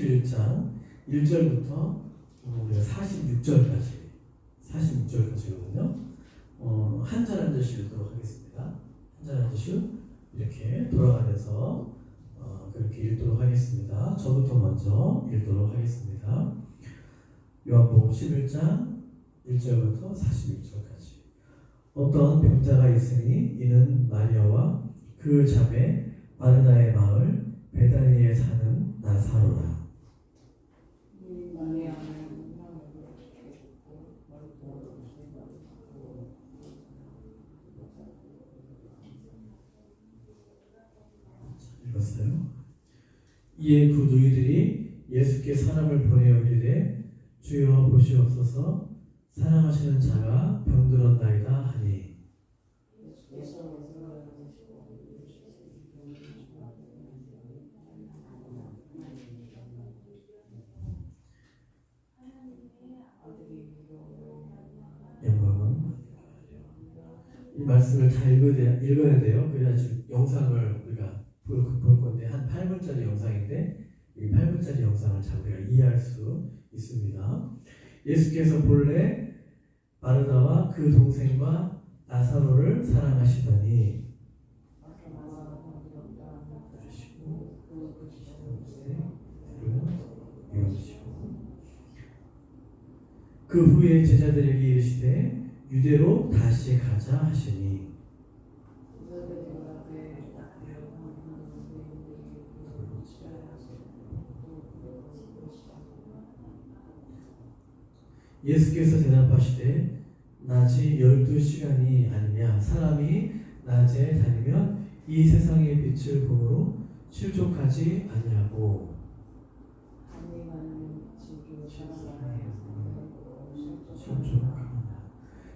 11장 1절부터 우리가 46절까지거든요. 한 절 한 절씩 읽도록 하겠습니다. 한 절 한 절씩 이렇게 돌아가면서 그렇게 읽도록 하겠습니다. 저부터 먼저 읽도록 하겠습니다. 요한복음 11장 1절부터 46절까지. 어떤 병자가 있으니 이는 마리아와 그 자매 마르다의 마을 베다니에 사는 나사로라. 읽었어요? 이에 그 누이들이 예수께 사람을 보내어 이르되 주여 보시옵소서 사랑하시는 자가 병들었나이다 하니 영광은 이 말씀을 다 읽어야 돼요. 그래야지 영상을 우리가 볼 건데 한 8분짜리 영상인데 이 8분짜리 영상을 잘 우리가 이해할 수 있습니다. 예수께서 본래 마르다와 그 동생과 나사로를 사랑하시더니 그 후에 제자들에게 이르시되 유대로 다시 가자 하시니 예수께서 대답하시되 낮이 12시간이 아니냐 사람이 낮에 다니면 이 세상의 빛을 보므로 실족하지 아니하고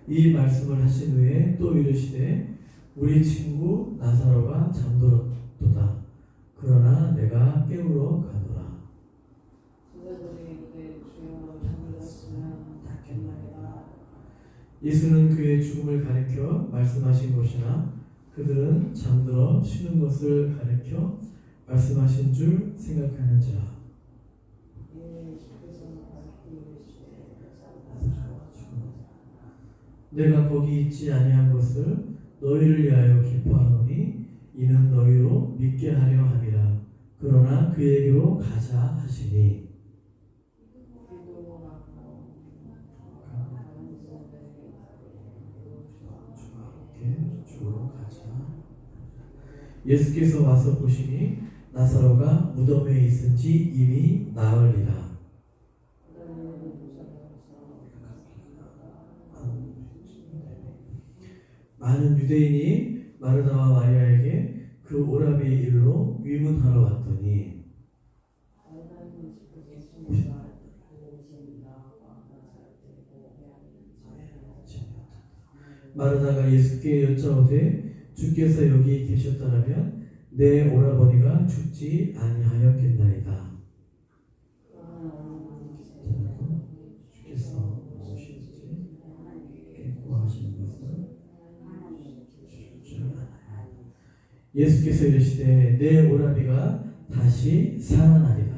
이 말씀을 하신 후에 또 이르시되 우리 친구 나사로가 잠들었도다. 그러나 내가 깨우러 가노라. 예수는 그의 죽음을 가리켜 말씀하신 것이나 그들은 잠들어 쉬는 것을 가리켜 말씀하신 줄 생각하는지라. 내가 거기 있지 아니한 것을 너희를 위하여 기뻐하노니 이는 너희로 믿게 하려 함이라. 그러나 그에게로 가자 하시니 주로 가자. 예수께서 와서 보시니 나사로가 무덤에 있은지 이미 나흘이라. 많은 유대인이 마르다와 마리아에게 그 오라비의 일로 위문하러 왔더니 마르다가 예수께 여짜오되 주께서 여기 계셨더라면 내 오라버니가 죽지 아니하였겠나이다. 주께서 무엇인지 구하시는 것을 예수께서 이르시되 내 오라비가 다시 살아나리라.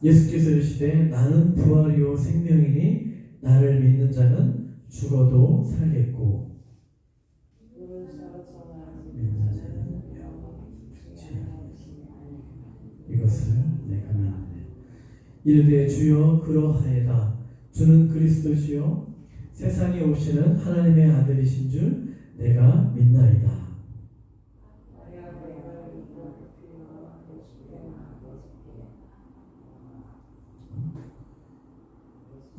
예수께서 이르시되 나는 부활이요 생명이니 나를 믿는 자는 죽어도 살겠고 믿는 자는 죽지 아니하리라. 이것을 내가 믿네. 이르되 주여 그러하에다. 주는 그리스도시요 세상에 오시는 하나님의 아들이신 줄 내가 믿나이다.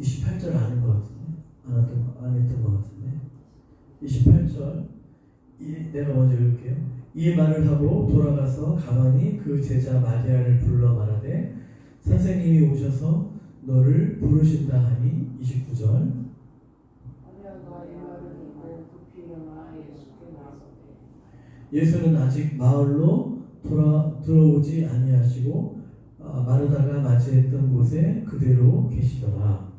28절 아는 것 같은데 안 했던 것 같은데 28절 내가 먼저 읽을게요. 이 말을 하고 돌아가서 가만히 그 제자 마리아를 불러 말하되 선생님이 오셔서 너를 부르신다 하니 29절 예수는 아직 마을로 들어오지 아니하시고 마르다가 맞이했던 곳에 그대로 계시더라.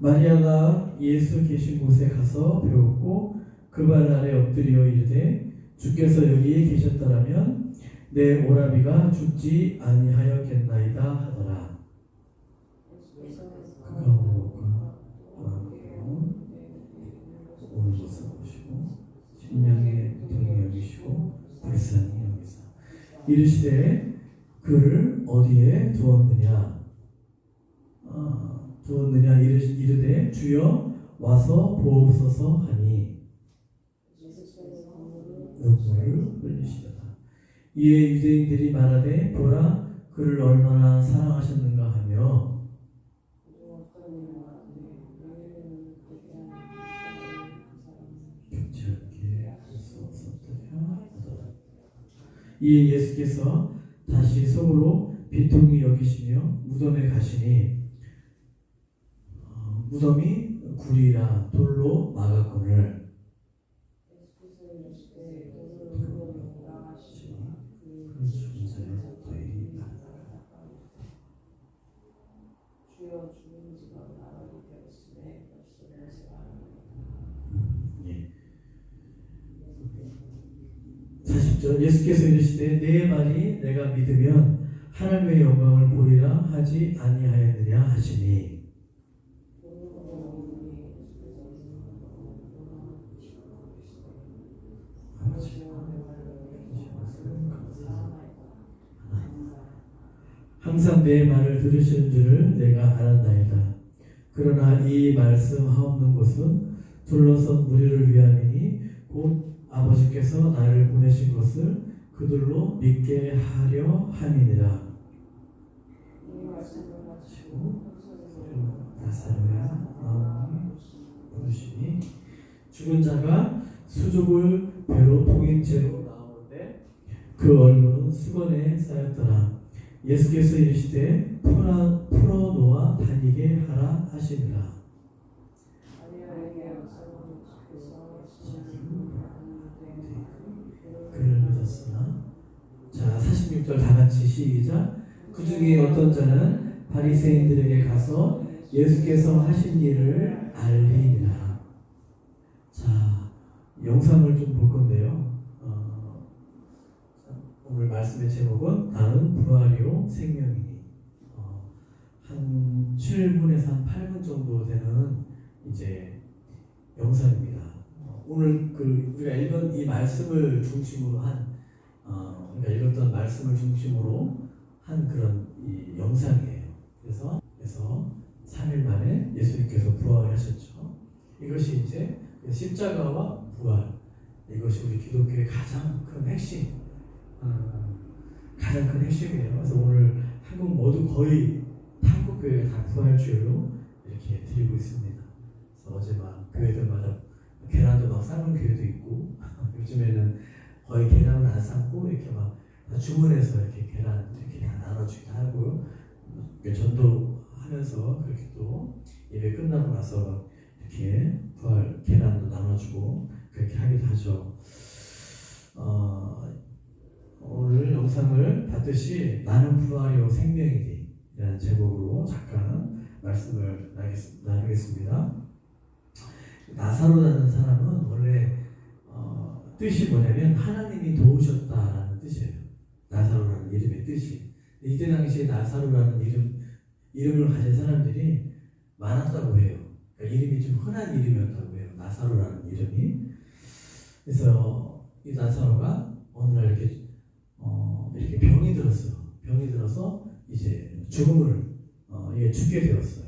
마리아가 예수 계신 곳에 가서 배웠고 그 발 아래 엎드려 이르되 주께서 여기에 계셨더라면 내 오라비가 죽지 아니하였겠나이다 하더라. 그가 오는 것을 보시고 심령의 고통이 여기시고 불쌍히 여기사 이르시되 그를 어디에 두었느냐 이르되 주여 와서 보옵소서 하니 눈물을 흘리시더라. 이에 유대인들이 말하되 보라 그를 얼마나 사랑하셨는가 하며 이에 예수께서 다시 속으로 비통히 여기시며 무덤에 가시니 무덤이 구리라 돌로 막았거늘 예수께서 이르시되 내 말이 내가 믿으면 하나님의 영광을 보리라 하지 아니하였느냐 하시니 항상 내 말을 들으시는 줄을 내가 알았나이다. 그러나 이 말씀 하옵는 곳은 둘러선 무리를 위함이니 곧 아버지께서 나를 보내신 것을 그들로 믿게 하려 함이니라. 나사로야 나오니 부르시니 죽은 자가 수족을 배로 동인 채로 나오는데 그 얼굴은 수건에 쌓였더라. 예수께서 이르시되 풀어놓아 다니게 하라 하시니라. 그를 믿었으나 자 46절 다같이 시작. 그 중에 어떤 자는 바리새인들에게 가서 예수께서 하신 일을 알리니라. 자 영상을 좀 볼 건데요. 오늘 말씀의 제목은 나는 부활이요 생명이니. 한 7분에서 한 8분 정도 되는 이제 영상입니다. 오늘 우리가 읽은 이 말씀을 중심으로 그러니까 읽었던 말씀을 중심으로 한 그런 이 영상이에요. 그래서 3일 만에 예수님께서 부활하셨죠. 이것이 이제 십자가와 부활, 이것이 우리 기독교의 가장 큰 핵심. 가장 큰 핵심이에요. 그래서 오늘 한국 모두 거의 한국 교회가 다 부활주일로 이렇게 드리고 있습니다. 그래서 어제 막 교회들마다 계란도 막 삶은 교회도 있고 요즘에는 거의 계란을 안 삶고 이렇게 막 다 주문해서 이렇게 계란 이렇게 다 나눠주기도 하고 전도하면서 그렇게 또 예배 끝나고 나서 이렇게 부활 계란도 나눠주고 그렇게 하기도 하죠. 오늘 영상을 봤듯이 나는 부활이요 생명이니 라는 제목으로 잠깐 말씀을 나누겠습니다. 나사로라는 사람은 원래 뜻이 뭐냐면 하나님이 도우셨다라는 뜻이에요. 나사로라는 이름의 뜻이. 이때 당시에 나사로라는 이름을 가진 사람들이 많았다고 해요. 그러니까 이름이 좀 흔한 이름이었다고 해요. 나사로라는 이름이. 그래서 이 나사로가 어느 날 이렇게 병이 들었어요. 병이 들어서 이제 죽게 되었어요.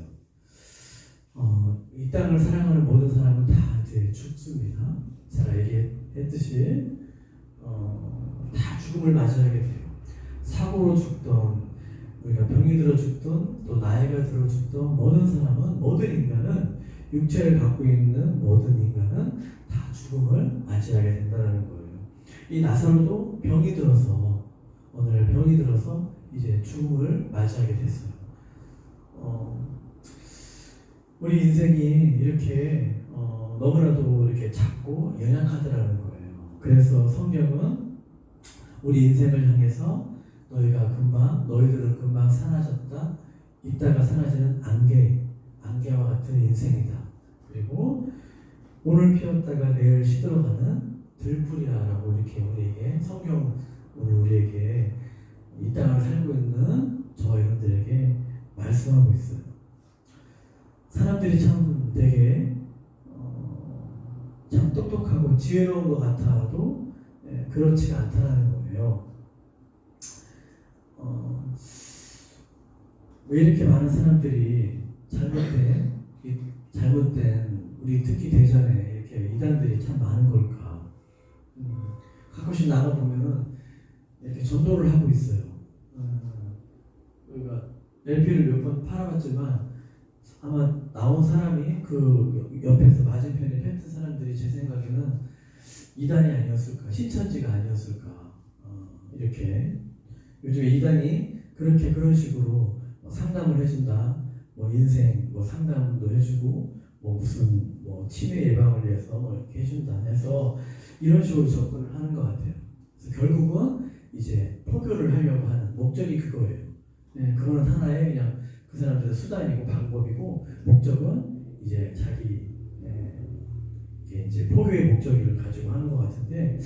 이 땅을 사랑하는 모든 사람은 다 이제 죽습니다. 제가 얘기했듯이 다 죽음을 맞이하게 돼요. 사고로 죽던, 우리가 병이 들어 죽던, 또 나이가 들어 죽던 모든 인간은 육체를 갖고 있는 모든 인간은 다 죽음을 맞이하게 된다는 거예요. 이 나사로도 병이 들어서 오늘 병이 들어서 이제 죽음을 맞이하게 됐어요. 우리 인생이 이렇게 너무나도 이렇게 작고 연약하더라는 거예요. 그래서 성경은 우리 인생을 향해서 너희들은 금방 사라졌다. 있다가 사라지는 안개 안개와 같은 인생이다. 그리고 오늘 피었다가 내일 시들어가는 들풀이야라고 이렇게 우리에게 성경 오늘 우리에게 이 땅을 살고 있는 저와 여러분들에게 말씀하고 있어요. 사람들이 참 되게 참 똑똑하고 지혜로운 것 같아도 그렇지가 않다는 거예요. 왜 이렇게 많은 사람들이 잘못된 우리 특히 대전에 이렇게 이단들이 참 많은 걸까? 가끔씩 나가 보면은 이렇게 전도를 하고 있어요. 우리가 LP를 몇 번 팔아봤지만 아마 나온 사람이 그 옆에서 맞은편에 폈던 사람들이 제 생각에는 이단이 아니었을까, 신천지가 아니었을까. 이렇게 요즘에 이단이 그렇게 그런 식으로 상담을 해준다, 뭐 인생 뭐 상담도 해주고 뭐 무슨 뭐 치매 예방을 위해서 뭐 이렇게 해준다 해서 이런 식으로 접근을 하는 것 같아요. 그래서 결국은 이제 포교를 하려고 하는 목적이 그거예요. 그거는 하나의 그냥 그 사람들의 수단이고 방법이고 목적은 이제 자기 이제 포교의 목적을 가지고 하는 것 같은데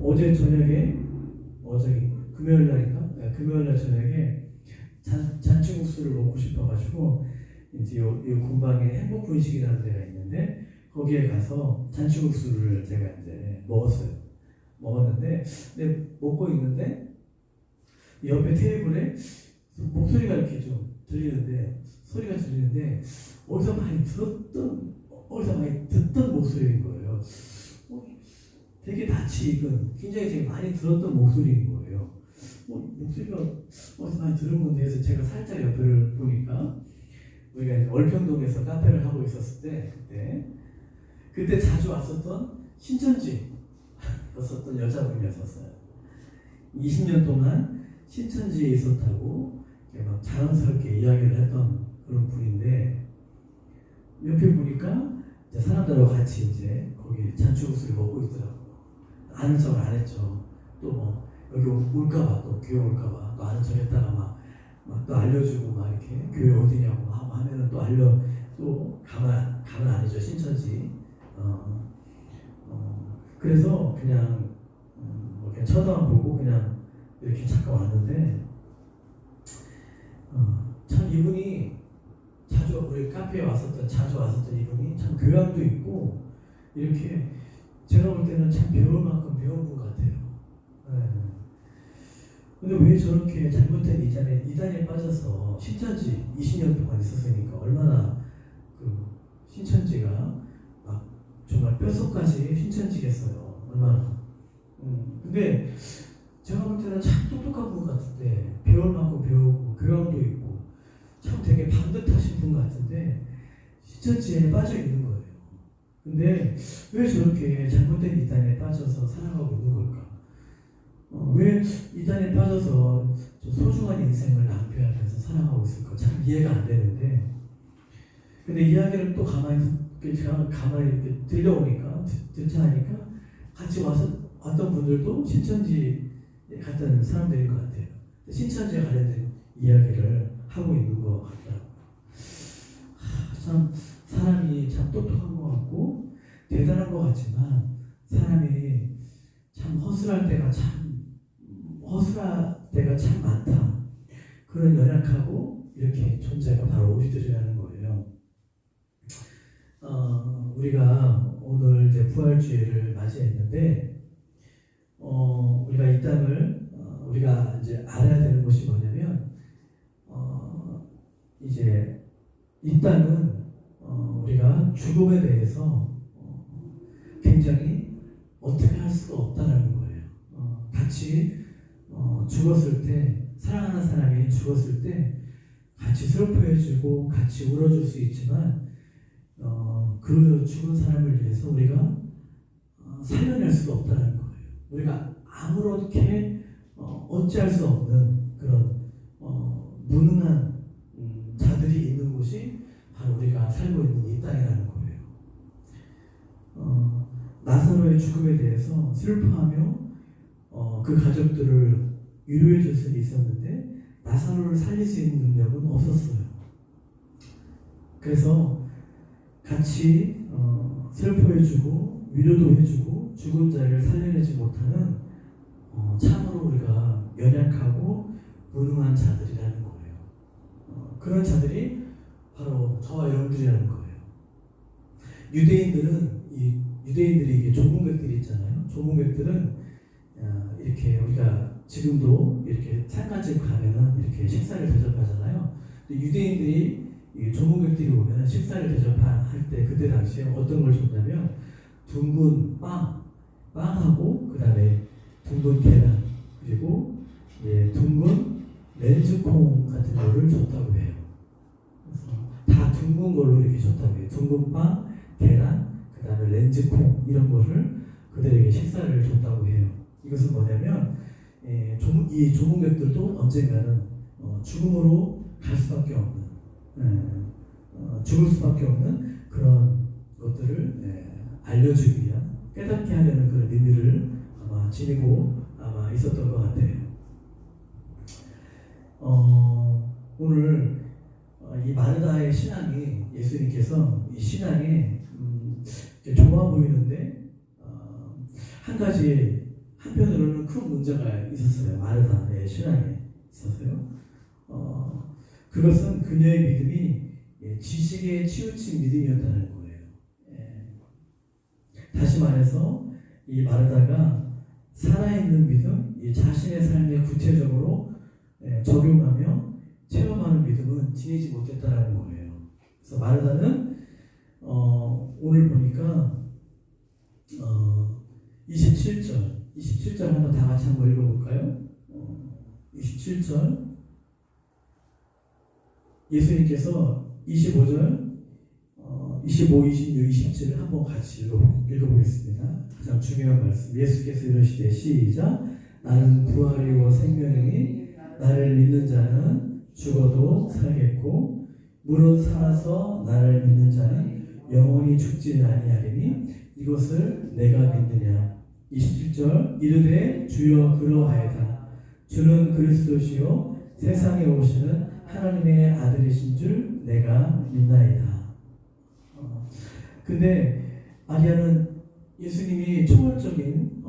어제 금요일 날인가? 금요일 날 저녁에 잔치국수를 먹고 싶어가지고 이제 요 근방에 행복분식이라는 데가 있는데 거기에 가서 잔치국수를 제가 이제 먹었는데 근데 먹고 있는데 옆에 테이블에 목소리가 이렇게 좀 소리가 들리는데 어디서 많이 듣던 목소리인 거예요. 되게 낯이 익은 굉장히 많이 들었던 목소리인 거예요. 목소리가 어디서 많이 들은 건데 해서 제가 살짝 옆을 보니까 우리가 이제 얼평동에서 카페를 하고 있었을 때 그때 자주 왔었던 신천지 였었던 여자분이었어요. 20년 동안 신천지에 있었다고 막 자랑스럽게 이야기를 했던 그런 분인데 옆에 보니까 이제 사람들하고 같이 이제 거기 잔치국수를 먹고 있더라고요. 아는 척을 안 했죠. 또 뭐 여기 올까봐 또 교회 올까봐 또 아는 척 했다가 막 또 알려주고 막 이렇게 교회 어디냐고 하면은 또 가만 아니죠 신천지. 그래서 그냥 그냥 쳐다만 보고 그냥 이렇게 잠깐 왔는데 참 이분이 우리 카페에 자주 왔었던 이분이 참 교양도 있고 이렇게 제가 볼 때는 참 배울 만큼 배운 분 같아요. 근데 왜 저렇게 잘못된 이단에 빠져서 신천지 20년 동안 있었으니까 얼마나 그 신천지가 막 정말 뼛속까지 신천지겠어요. 얼마나. 근데 제가 볼 때는 참 똑똑한 분 같은데 배울 만큼 배우고 교양도 있고 참 되게 반듯하신 분 같은데 신천지에 빠져 있는 거예요. 근데 왜 저렇게 잘못된 이단에 빠져서 살아가고 있는 걸까? 왜 이단에 빠져서 소중한 인생을 낭비하면서 살아가고 있을까? 참 이해가 안 되는데 근데 이야기를 또 가만히 이렇게 들려오니까 듣자 하니까 같이 왔던 분들도 신천지 같은 사람들인 것 같아요. 신천지에 관련된 이야기를 하고 있는 것 같더라고요. 참 사람이 참 똑똑한 것 같고 대단한 것 같지만 사람이 참 허술할 때가 참 많다. 그런 연약하고 이렇게 존재가 바로 우리들이라는 거예요. 우리가 오늘 이제 부활주의를 맞이했는데 우리가 이 땅을 우리가 이제 알아야 되는 것이 뭐냐면 이제 이 땅은 우리가 죽음에 대해서 굉장히 어떻게 할 수가 없다라는 거예요. 같이 죽었을 때 사랑하는 사람이 죽었을 때 같이 슬퍼해주고 같이 울어줄 수 있지만 그 죽은 사람을 위해서 우리가 살려낼 수가 없다는 거예요. 우리가 아무렇게 어찌할 수 없는 그런 무능한 자들이 있는 곳이 바로 우리가 살고 있는 이 땅이라는 거예요. 나사로의 죽음에 대해서 슬퍼하며 그 가족들을 위로해 줄 수는 있었는데 나사로를 살릴 수 있는 능력은 없었어요. 그래서 같이 슬퍼해주고 위로도 해주고 죽은 자를 살려내지 못하는 참으로 우리가 연약하고 무능한 자들이라는 거예요. 그런 자들이 바로 저와 여러분들이라는 거예요. 유대인들이 이게 조문객들이 있잖아요. 조문객들은 이렇게 우리가 지금도 이렇게 상가집 가면은 이렇게 식사를 대접하잖아요. 근데 유대인들이 조문객들이 오면 식사를 대접할 때 그때 당시에 어떤 걸 줬냐면 둥근 빵하고 그 다음에 둥근 계란 그리고 둥근 렌즈콩 같은 거를 줬다고 해요. 그래서 다 둥근 걸로 이렇게 줬다고 해요. 둥근 빵, 계란, 그 다음에 렌즈콩 이런 거를 그들에게 식사를 줬다고 해요. 이것은 뭐냐면 이 조문객들도 언젠가는 죽음으로 갈 수밖에 없는 죽을 수밖에 없는 그런 것들을 알려주기 위한 깨닫게 하려는 그런 의미를 아마 지니고 아마 있었던 것 같아요. 오늘 이 마르다의 신앙이 예수님께서 이 신앙에 좋아 보이는데 한 가지 한편으로는 큰 문제가 있었어요. 마르다의 신앙에 있어서요. 그것은 그녀의 믿음이 지식에 치우친 믿음이었다는 거예요. 다시 말해서 이 마르다가 살아있는 믿음, 이 자신의 삶에 구체적으로 적용하며 체험하는 믿음은 지니지 못했다는 거예요. 그래서 마르다는 오늘 보니까 27절 한번 다 같이 한번 읽어볼까요? 27절 예수님께서 25절, 25, 26, 27을 한번 같이 읽어보겠습니다. 가장 중요한 말씀. 예수께서 이러시되 시작. 나는 부활이요 생명이니 나를 믿는 자는 죽어도 살겠고 무릇 살아서 나를 믿는 자는 영원히 죽지 아니하리니 이것을 내가 믿느냐. 27절 이르되 주여 그러하이다. 주는 그리스도시요 세상에 오시는 하나님의 아들이신 줄 내가 믿나이다. 근데 마리아는 예수님이 초월적인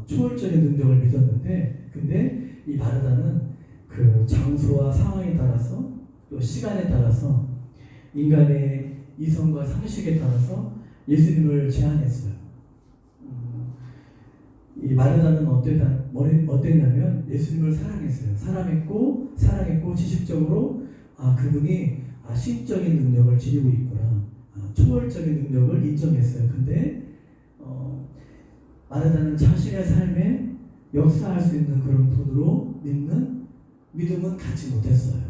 능력을 믿었는데, 근데 이 마르다는 그 장소와 상황에 따라서 또 시간에 따라서 인간의 이성과 상식에 따라서 예수님을 제한했어요. 이 마르다는 어땠냐면 예수님을 사랑했어요. 사랑했고 지식적으로 그분이 신적인 능력을 지니고 있구나. 초월적인 능력을 인정했어요. 근데 마르다는 자신의 삶에 역사할 수 있는 그런 분으로 믿는 믿음은 갖지 못했어요.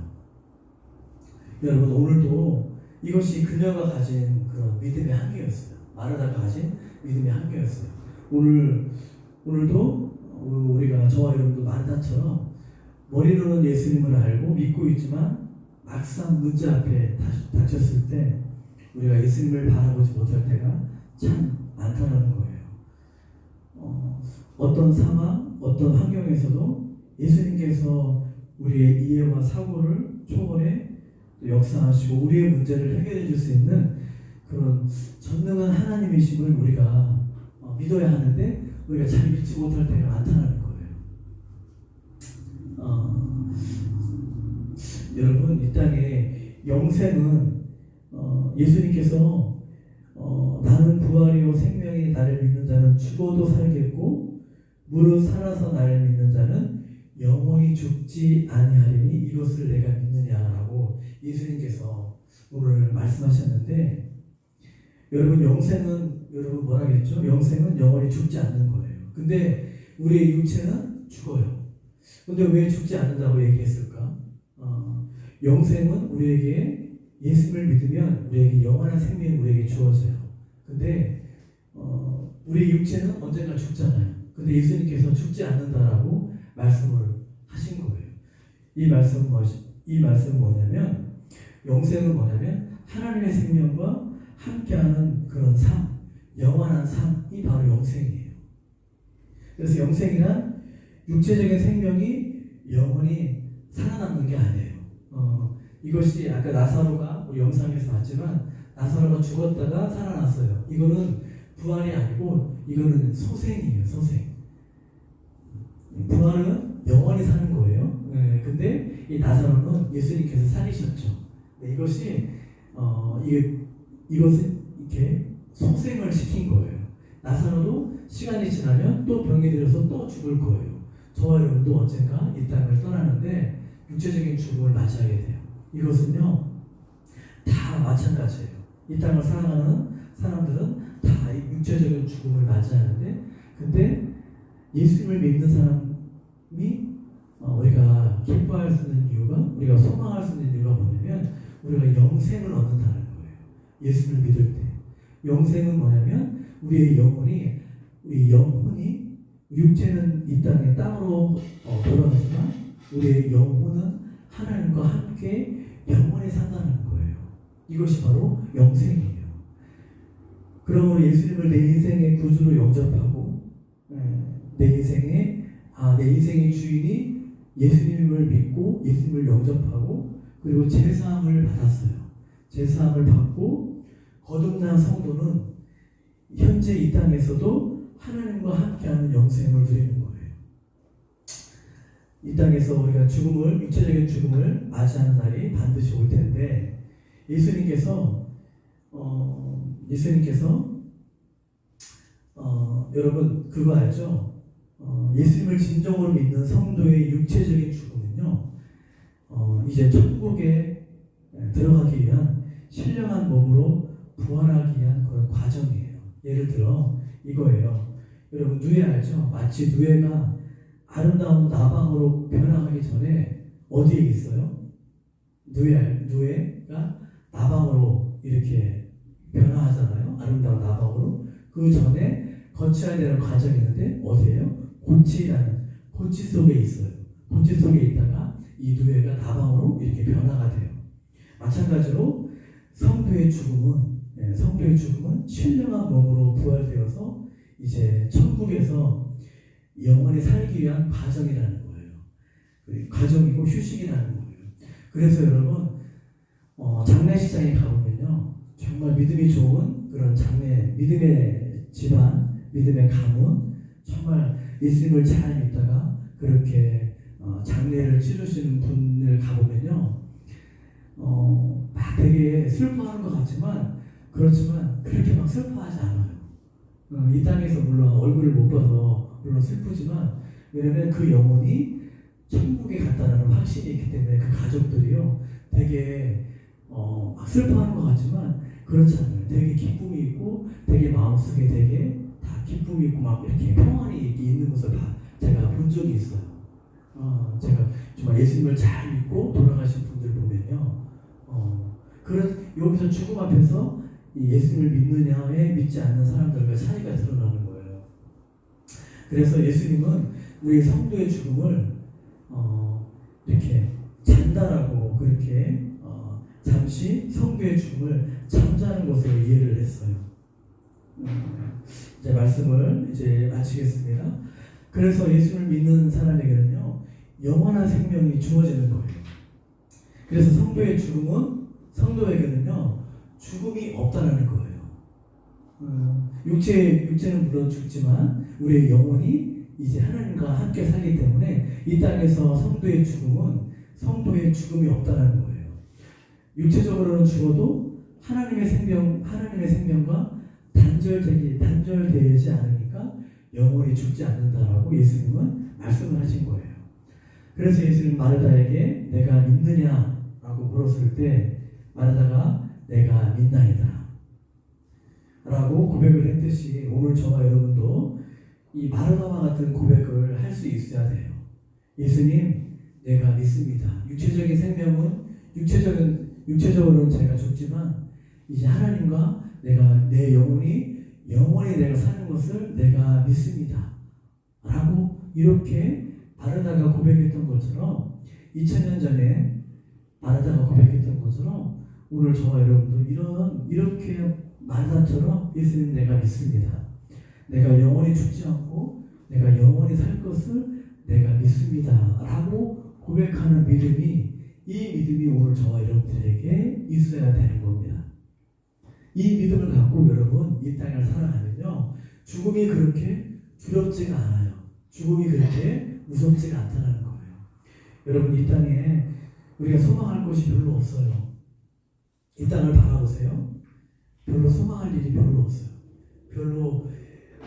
여러분 오늘도 이것이 그녀가 가진 그런 믿음의 한계였어요. 마르다가 가진 믿음의 한계였어요. 오늘도 우리가 저와 여러분도 마르다처럼 머리로는 예수님을 알고 믿고 있지만 막상 문제 앞에 닥쳤을 때 우리가 예수님을 바라보지 못할 때가 참 많다는 거예요. 어떤 상황, 어떤 환경에서도 예수님께서 우리의 이해와 사고를 초월해 역사하시고 우리의 문제를 해결해 줄 수 있는 그런 전능한 하나님이심을 우리가 믿어야 하는데 우리가 잘 믿지 못할 때가 많다는 거예요. 여러분 이 땅에 영생은 예수님께서 나는 부활이요 생명이 나를 믿는 자는 죽어도 살겠고 무릇 살아서 나를 믿는 자는 영원히 죽지 아니하리니 이것을 내가 믿느냐라고 예수님께서 오늘 말씀하셨는데 여러분 영생은 여러분 뭐라겠죠? 영생은 영원히 죽지 않는 거예요. 근데 우리의 육체는 죽어요. 근데 왜 죽지 않는다고 얘기했을까? 영생은 우리에게 예수를 믿으면 우리에게 영원한 생명이 우리에게 주어져요. 근데 우리 육체는 언젠가 죽잖아요. 근데 예수님께서 죽지 않는다라고 말씀을 하신 거예요. 이 말씀은 뭐냐면 영생은 뭐냐면 하나님의 생명과 함께하는 그런 삶, 영원한 삶이 바로 영생이에요. 그래서 영생이란 육체적인 생명이 영원히 살아남는 게 아니에요. 이것이 아까 나사로가 우리 영상에서 봤지만 나사로가 죽었다가 살아났어요. 이거는 부활이 아니고 이거는 소생이에요. 소생. 부활은 영원히 사는 거예요. 근데 이 나사로는 예수님께서 살리셨죠. 이것이 이것은 이렇게 소생을 시킨 거예요. 나사로도 시간이 지나면 또 병이 들어서 또 죽을 거예요. 저와 여러분도 언젠가 이 땅을 떠나는데 육체적인 죽음을 맞이하게 돼요. 이것은요 다 마찬가지예요. 이 땅을 살아가는 사람들은 다 육체적인 죽음을 맞이하는데, 근데 예수님을 믿는 사람이 우리가 기뻐할 수 있는 이유가, 우리가 소망할 수 있는 이유가 뭐냐면 우리가 영생을 얻는다는 거예요. 예수님을 믿을 때 영생은 뭐냐면 우리 영혼이 육체는 이 땅에 땅으로 돌아가지만 우리의 영혼은 하나님과 함께 영원히 산다는 거예요. 이것이 바로 영생이에요. 그러므로 예수님을 내 인생의 구주로 영접하고 내 인생의 주인이 예수님을 믿고 예수님을 영접하고 그리고 제사함을 받았어요. 제사함을 받고 거듭난 성도는 현재 이 땅에서도 하나님과 함께하는 영생을 누리는 거예요. 이 땅에서 우리가 육체적인 죽음을 맞이하는 날이 반드시 올 텐데, 예수님께서 여러분 그거 알죠? 예수님을 진정으로 믿는 성도의 육체적인 죽음은요, 이제 천국에 들어가기 위한 신령한 몸으로 부활하기 위한 그런 과정이에요. 예를 들어 이거예요. 여러분 누에 알죠? 마치 누에가 아름다운 나방으로 변화하기 전에 어디에 있어요? 누에가 나방으로 이렇게 변화하잖아요. 아름다운 나방으로. 그 전에 거쳐야 되는 과정이 있는데 어디예요? 고치 속에 있어요. 고치 속에 있다가 이 누에가 나방으로 이렇게 변화가 돼요. 마찬가지로 성도의 죽음은 신령한 몸으로 부활되어서 이제 천국에서 영원히 살기 위한 과정이라는 거예요. 과정이고 휴식이라는 거예요. 그래서 여러분 장례식장에 가보면요, 정말 믿음이 좋은 그런 믿음의 집안, 믿음의 가문, 정말 예수님을 잘 믿다가 그렇게 장례를 치르시는 분을 가보면요, 막 되게 슬퍼하는 것 같지만 그렇지만 그렇게 막 슬퍼하지 않아요. 이 땅에서 물론 얼굴을 못 봐서 물론 슬프지만, 왜냐면 그 영혼이 천국에 갔다는 확신이 있기 때문에 그 가족들이요 되게 막 슬퍼하는 것 같지만 그렇지 않아요. 되게 기쁨이 있고 되게 마음속에 되게 다 기쁨이 있고 막 이렇게 평안이 있는 것을 제가 본 적이 있어요. 제가 정말 예수님을 잘 믿고 돌아가신 분들 보면요, 여기서 죽음 앞에서 이 예수님을 믿느냐에 믿지 않는 사람들과 차이가 드러나는 거예요. 그래서 예수님은 우리 성도의 죽음을 이렇게 잔다라고 그렇게 잠시 성도의 죽음을 잠자는 것으로 이해를 했어요. 이제 말씀을 이제 마치겠습니다. 그래서 예수를 믿는 사람에게는요 영원한 생명이 주어지는 거예요. 그래서 성도에게는요 죽음이 없다라는 거예요. 육체는 물론 죽지만 우리의 영혼이 이제 하나님과 함께 살기 때문에 이 땅에서 성도의 죽음이 없다라는 거예요. 육체적으로는 죽어도 하나님의 생명과 단절되지 않으니까 영원히 죽지 않는다라고 예수님은 말씀을 하신 거예요. 그래서 예수님 마르다에게 내가 믿느냐라고 물었을 때 마르다가 내가 믿나이다 라고 고백을 했듯이 오늘 저와 여러분도 이 마르다와 같은 고백을 할 수 있어야 돼요. 예수님, 내가 믿습니다. 육체적인 생명은 육체적으로는 제가 죽지만 이제 하나님과 내 영혼이 내가 사는 것을 내가 믿습니다 라고 이렇게 마르다가 고백했던 것처럼 2000년 전에 마르다가 고백했던 것처럼 오늘 저와 여러분도 이렇게 마르다처럼 예수님 내가 믿습니다. 내가 영원히 죽지 않고 내가 영원히 살 것을 내가 믿습니다 라고 고백하는 믿음이 이 믿음이 오늘 저와 여러분들에게 있어야 되는 겁니다. 이 믿음을 갖고 여러분 이 땅을 살아가면요, 죽음이 그렇게 두렵지가 않아요. 죽음이 그렇게 무섭지가 않다는 거예요. 여러분, 이 땅에 우리가 소망할 것이 별로 없어요. 이 땅을 바라보세요. 별로 소망할 일이 별로 없어요. 별로,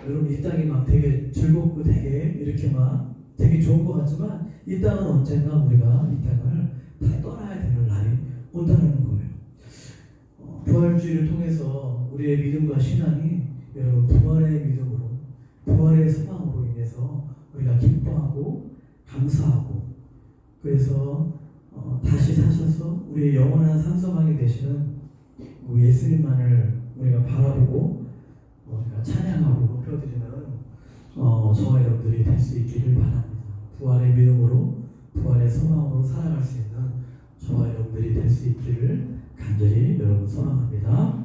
여러분, 이 땅이 막 되게 즐겁고 되게 이렇게 막 되게 좋은 것 같지만 이 땅은 언젠가 우리가 이 땅을 다 떠나야 되는 날이 온다는 거예요. 부활주의를 통해서 우리의 믿음과 신앙이 여러분 부활의 믿음으로, 부활의 소망으로 인해서 우리가 기뻐하고 감사하고, 그래서 다시 사셔서 우리의 영원한 산소망이 되시는 예수님만을 우리가 바라보고 우리가 찬양하고 높여드리는 저와 여러분들이 될 수 있기를 바랍니다. 부활의 믿음으로, 부활의 소망으로 살아갈 수 있는 저와 여러분들이 될 수 있기를 간절히 여러분 소망합니다.